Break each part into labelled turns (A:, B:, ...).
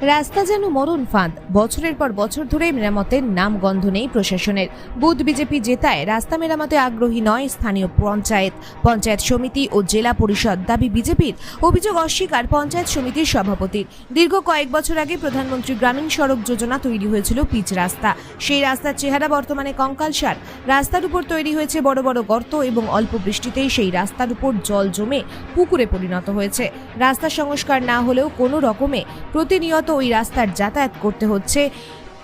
A: রাস্তা যেন মরণ ফাঁদ। বছরের পর বছর ধরে মেরামতের নাম গন্ধ নেই প্রশাসনের। বুথ বিজেপি জেতায় রাস্তা মেরামতে আগ্রহী নয় স্থানীয় পঞ্চায়েত সমিতি ও জেলা পরিষদ। দাবি বিজেপির, অভিযোগ অস্বীকার পঞ্চায়েত সমিতির সভাপতির। দীর্ঘ কয়েক বছর আগে প্রধানমন্ত্রী গ্রামীণ সড়ক যোজনা তৈরি হয়েছিল পিচ রাস্তা। সেই রাস্তার চেহারা বর্তমানে কঙ্কালসার। রাস্তার উপর তৈরি হয়েছে বড় বড় গর্ত এবং অল্প বৃষ্টিতেই সেই রাস্তার উপর জল জমে পুকুরে পরিণত হয়েছে। রাস্তা সংস্কার না হলেও কোনো রকমে প্রতিনিয়ত ওই রাস্তার যাতায়াত করতে হচ্ছে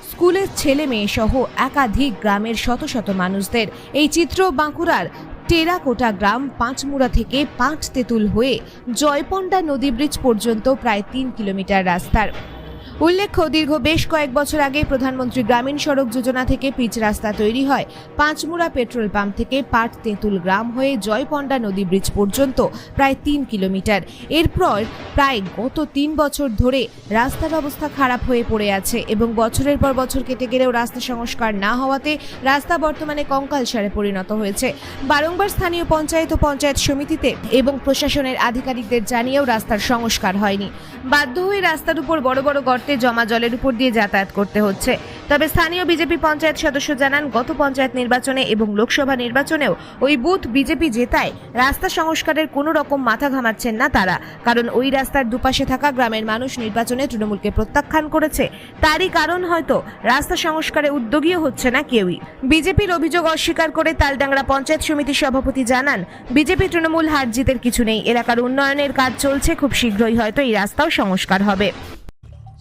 A: স্কুলের ছেলে মেয়ে সহ একাধিক গ্রামের শত শত মানুষদের। এই চিত্র বাঁকুড়ার টেরাকোটা গ্রাম পাঁচমুড়া থেকে পাঁচ তেঁতুল হয়ে জয়পন্ডা নদী ব্রিজ পর্যন্ত প্রায় 3 কিলোমিটার রাস্তার। উল্লেখ্য, দীর্ঘ বেশ কয়েক বছর আগে প্রধানমন্ত্রী গ্রামীণ সড়ক যোজনা থেকে পিচ রাস্তা তৈরি হয় পাঁচমুড়া পেট্রোল পাম্প থেকে পাট তেঁতুল গ্রাম হয়ে জয়পন্ডা নদী ব্রিজ পর্যন্ত প্রায় 3 কিলোমিটার। এরপর প্রায় গত 3 বছর ধরে রাস্তার অবস্থা খারাপ হয়ে পড়ে আছে এবং বছরের পর বছর কেটে গেলেও রাস্তা সংস্কার না হওয়াতে রাস্তা বর্তমানে কঙ্কালসারে পরিণত হয়েছে। বারংবার স্থানীয় পঞ্চায়েত ও পঞ্চায়েত সমিতিতে এবং প্রশাসনের আধিকারিকদের জানিয়েও রাস্তার সংস্কার হয়নি। বাধ্য হয়ে রাস্তার উপর বড় বড় গর্তে জমা জলের উপর দিয়ে যাতায়াত করতে হচ্ছে। তবে স্থানীয় বিজেপি পঞ্চায়েত সদস্য জানান, গত পঞ্চায়েত নির্বাচনে এবং লোকসভা নির্বাচনেও ওই বুথ বিজেপি জেতায় রাস্তা সংস্কারের কোনো রকম মাথা ঘামাচ্ছেন না তারা, কারণ ওই রাস্তার দুপাশে থাকা গ্রামের মানুষ নির্বাচনে তৃণমূলকে প্রত্যাখ্যান করেছে। তারই কারণ হয়তো রাস্তা সংস্কারে উদ্যোগীও হচ্ছে না কেউই। বিজেপির অভিযোগ অস্বীকার করে তালডাংরা পঞ্চায়েত সমিতির সভাপতি জানান, বিজেপি তৃণমূল হার জিতের কিছু নেই, এলাকার উন্নয়নের কাজ চলছে, খুব শীঘ্রই হয়তো এই রাস্তাও সংস্কার হবে।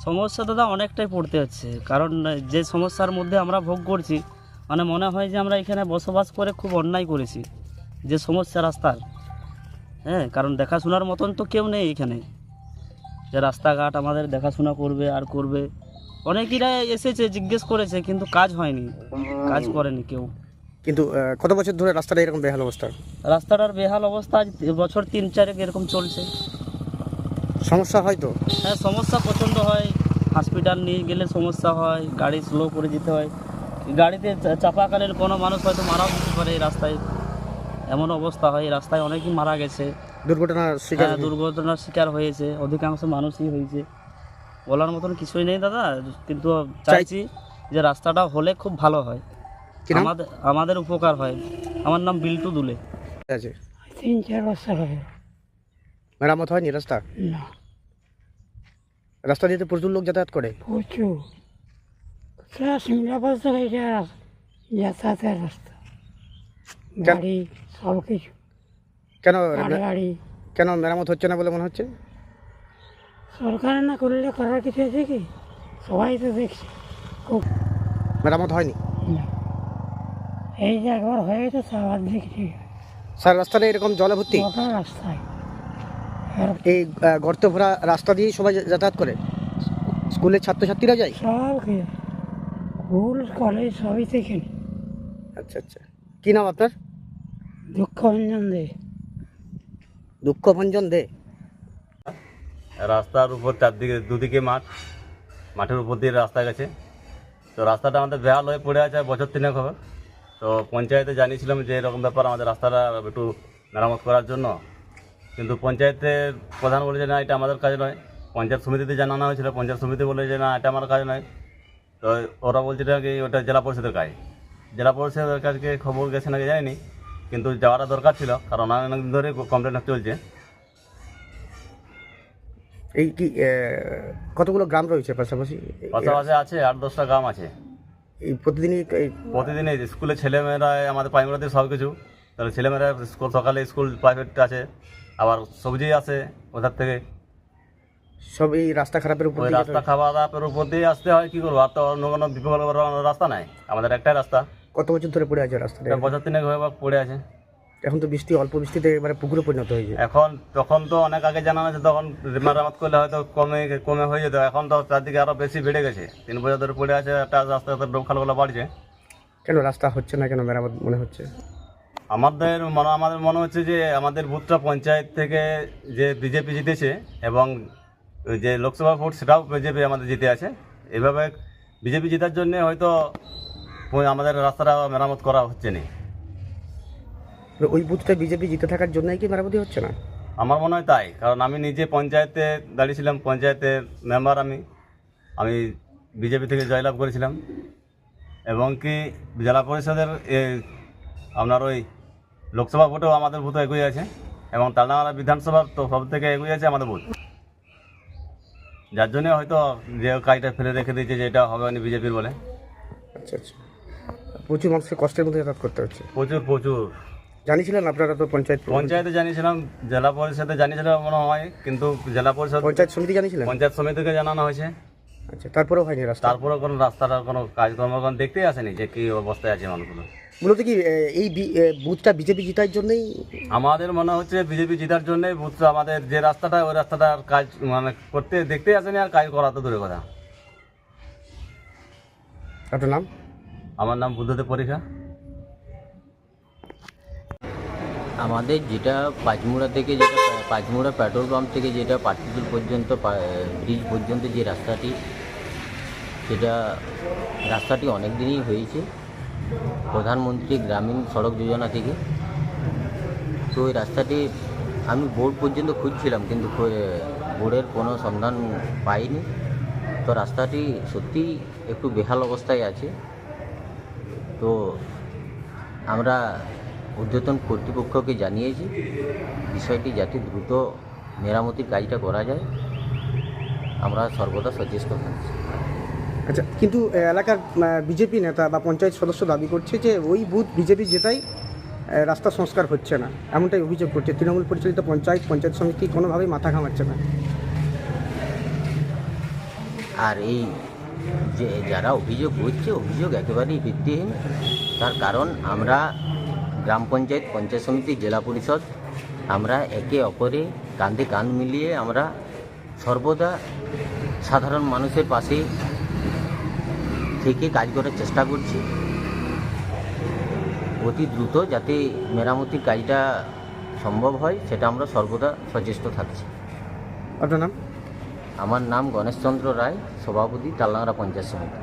B: সমস্যা দাদা অনেকটাই পড়তে হচ্ছে, কারণ যে সমস্যার মধ্যে আমরা ভোগ করছি, মানে মনে হয় যে আমরা এখানে বসবাস করে খুব অন্যায় করেছি। যে সমস্যা রাস্তার, কারণ দেখাশোনার মতন তো কেউ নেই এখানে, যে রাস্তাঘাট আমাদের দেখাশোনা করবে আর করবে। অনেকেরা এসেছে, জিজ্ঞেস করেছে, কিন্তু কাজ হয়নি, কাজ করেনি কেউ।
C: কিন্তু কত বছর ধরে রাস্তাটা এরকম বেহাল অবস্থা?
B: রাস্তাটার বেহাল অবস্থা বছর 3-4 এরকম চলছে।
C: সমস্যা হয় তো?
B: হ্যাঁ, সমস্যা প্রচণ্ড হয়। হসপিটাল নিয়ে গেলে সমস্যা হয়, গাড়ি স্লো করে যেতে হয়, গাড়িতে চাপাকালীন কোনো মানুষ হয়তো মারাও যেতে পারে এই রাস্তায়, এমন অবস্থা হয়। এই রাস্তায় অনেকেই মারা গেছে, দুর্ঘটনার শিকার হয়েছে, অধিকাংশ মানুষই হয়েছে। বলার মতন কিছুই নেই দাদা, কিন্তু চাইছি যে রাস্তাটা হলে খুব ভালো হয়, আমাদের উপকার হয়। আমার নাম বিল্টু দুলে।
D: 3-4 বছর হবে
C: মেরামত হয়নি রাস্তা?
D: না।
C: রাস্তা দিয়ে তো প্রচুর লোক যাতায়াত করে।
D: প্রচুর সিমলা বছর এটা যাতায়াতের রাস্তা, গাড়ি সব কিছু। গাড়ি
C: কেন মেরামত হচ্ছে না বলে মনে হচ্ছে?
D: সরকার না করলে করার কিছু আছে কি? সবাই তো দেখছে খুব
C: মেরামত হয়নি।
D: না, এই যে একবার হয়ে গেছে সবার দেখছি
C: স্যার, রাস্তাটা এরকম জলে ভর্তি?
D: গোটা রাস্তায়
C: এই গর্ত ভরা রাস্তা দিয়ে সবাই যাতায়াত করে? স্কুলের ছাত্রছাত্রীরা যায়?
D: সব স্কুল কলেজ সবই থেকে।
C: আচ্ছা আচ্ছা, কী নাম আপনার? দুঃখভঞ্জন দে।
E: রাস্তার উপর চারদিকে দুদিকে মাঠের উপর দিয়ে রাস্তা গেছে। তো রাস্তাটা আমাদের বেহাল হয়ে পড়ে আছে বছর 3 হবে। তো পঞ্চায়েতে জানিয়েছিলাম যে এরকম ব্যাপার, আমাদের রাস্তাটা একটু মেরামত করার জন্য, কিন্তু পঞ্চায়েতের প্রধান বলে যে না, এটা আমাদের কাজ নয়। পঞ্চায়েত সমিতিতে জানানো হয়েছিল, পঞ্চায়েত সমিতি বলে যে না, এটা আমার কাজ নয়। তো ওরা বলছে কি ওটা জেলা পরিষদের কাজ। জেলা পরিষদের কাজকে খবর গেছে নাকি জানিনি, কিন্তু যাওয়াটা দরকার ছিল, কারণ অনেকদিন ধরে কমপ্লেন চলছে।
C: এই কি কতগুলো গ্রাম রয়েছে পাশাপাশি?
E: আছে 8-10টা গ্রাম আছে।
C: এই প্রতিদিনই
E: স্কুলের ছেলেমেয়েরা, আমাদের প্রাইমারিতে সব কিছু, তাহলে ছেলেমেয়েরা স্কুল, সকালে স্কুল প্রাইভেট আছে, আবার সবজি আছে ওধার থেকে।
C: সব এই রাস্তা খারাপের উপর,
E: রাস্তা খারাপের উপর দিয়ে আসতে হয়। কী করবো, আর তো অন্য কোনো বিকল্প রাস্তা নাই, আমাদের একটাই রাস্তা।
C: কত বছর ধরে পড়ে আছে রাস্তাটা?
E: বছর 3 হয়ে পড়ে আছে।
C: এখন তো অল্প বৃষ্টিতে এবারে পুকুরে পরিণত হয়েছে।
E: তখন তো অনেক আগে জানানো আছে, তখন মেরামত করলে হয়তো কমে হয়ে যেত। এখন তো চারদিকে আরও বেশি বেড়ে গেছে, 3 বছর ধরে পড়ে আছে। একটা রাস্তা ডোবখালগুলো বাড়ছে।
C: কেন রাস্তা হচ্ছে না, কেন মেরামত মনে হচ্ছে?
E: আমাদের মনে হচ্ছে যে আমাদের বুথটা পঞ্চায়েত থেকে যে বিজেপি জিতেছে, এবং যে লোকসভা ভোট সেটাও বিজেপি আমাদের জিতে আছে। এভাবে বিজেপি জেতার জন্য হয়তো আমাদের রাস্তাটা মেরামত করা হচ্ছে না।
C: ওই বুথটা বিজেপি জিতে থাকার জন্যই কি মেরামতি হচ্ছে না?
E: আমার মনে হয় তাই, কারণ আমি নিজে পঞ্চায়েতে দাঁড়িয়েছিলাম, পঞ্চায়েতের মেম্বার আমি। আমি বিজেপি থেকে জয়লাভ করেছিলাম এবং কি জেলা পরিষদের আপনার ওই লোকসভা ভোটেও আমাদের ভোট এগিয়ে আছে এবং তালডাঙ্গা বিধানসভার তো সব থেকে এগিয়ে আছে আমাদের ভোট, যার জন্য হয়তো যে কাজটা ফেলে রেখে দিয়েছে যে এটা হবে না বিজেপির বলে।
C: আচ্ছা আচ্ছা, প্রচুর মানুষের কষ্টের মধ্যে যাতায়াত করতে হচ্ছে।
E: প্রচুর
C: জানিয়েছিলেন আপনারা তো
E: পঞ্চায়েতে জানিয়েছিলাম, জেলা পরিষদে জানিয়েছিলাম মনে হয়, কিন্তু জেলা পরিষদ
C: পঞ্চায়েত সমিতি জানিয়েছিলেন?
E: পঞ্চায়েত সমিতিকে জানানো হয়েছে।
C: আচ্ছা, তারপরেও হয়নি রাস্তা?
E: তারপরেও কোনো রাস্তাটার কোনো কাজকর্ম দেখতেই আসেনি যে কী অবস্থায় আছে মানুষগুলো।
C: মূলত কি এই বুথটা বিজেপি জিতার জন্যই?
E: আমাদের মনে হচ্ছে বিজেপি জেতার জন্যই বুথটা, আমাদের যে রাস্তাটা ওই রাস্তাটার কাজ মানে করতে দেখতেই আসেনি, আর কাজ করা তো দূরের কথা।
C: আপনার নাম?
E: আমার নাম বুদ্ধদেব পরীক্ষা।
F: আমাদের যেটা পাঁচমুড়া থেকে পাঁচমুড়া পেট্রোল পাম্প থেকে যেটা পার্টিকুল পর্যন্ত ব্রিজ পর্যন্ত যে রাস্তাটি, সেটা রাস্তাটি অনেক দিনই হয়েছে প্রধানমন্ত্রী গ্রামীণ সড়ক যোজনা থেকে। তো ওই রাস্তাটি আমি বোর্ড পর্যন্ত খুঁজছিলাম, কিন্তু বোর্ডের কোনো সন্ধান পাইনি। তো রাস্তাটি সত্যিই একটু বেহাল অবস্থায় আছে। তো আমরা ঊর্ধ্বতন কর্তৃপক্ষকে জানিয়েছি বিষয়টি যাতে দ্রুত মেরামতির কাজটা করা যায়, আমরা সর্বদা সচেষ্ট থাকছি।
C: আচ্ছা, কিন্তু এলাকার বিজেপি নেতা বা পঞ্চায়েত সদস্য দাবি করছে যে ওই বুথ বিজেপি যেটাই রাস্তা সংস্কার হচ্ছে না, এমনটাই অভিযোগ করছে। তৃণমূল পরিচালিত পঞ্চায়েত সমিতি কোনোভাবেই মাথা ঘামাচ্ছে না।
F: আর এই যে যারা অভিযোগ করছে, অভিযোগ একেবারেই ভিত্তিহীন। তার কারণ আমরা গ্রাম পঞ্চায়েত, পঞ্চায়েত সমিতি, জেলা পরিষদ, আমরা একে অপরে কাঁধে কাঁধ মিলিয়ে আমরা সর্বদা সাধারণ মানুষের পাশে থেকে কাজ করার চেষ্টা করছি। অতি দ্রুত যাতে মেরামতির কাজটা সম্ভব হয়, সেটা আমরা সর্বদা সচেষ্ট থাকছি।
C: আপনার নাম?
F: আমার নাম গণেশচন্দ্র রায়, সভাপতি তালডাঙ্গা পঞ্চায়েত সমিতি।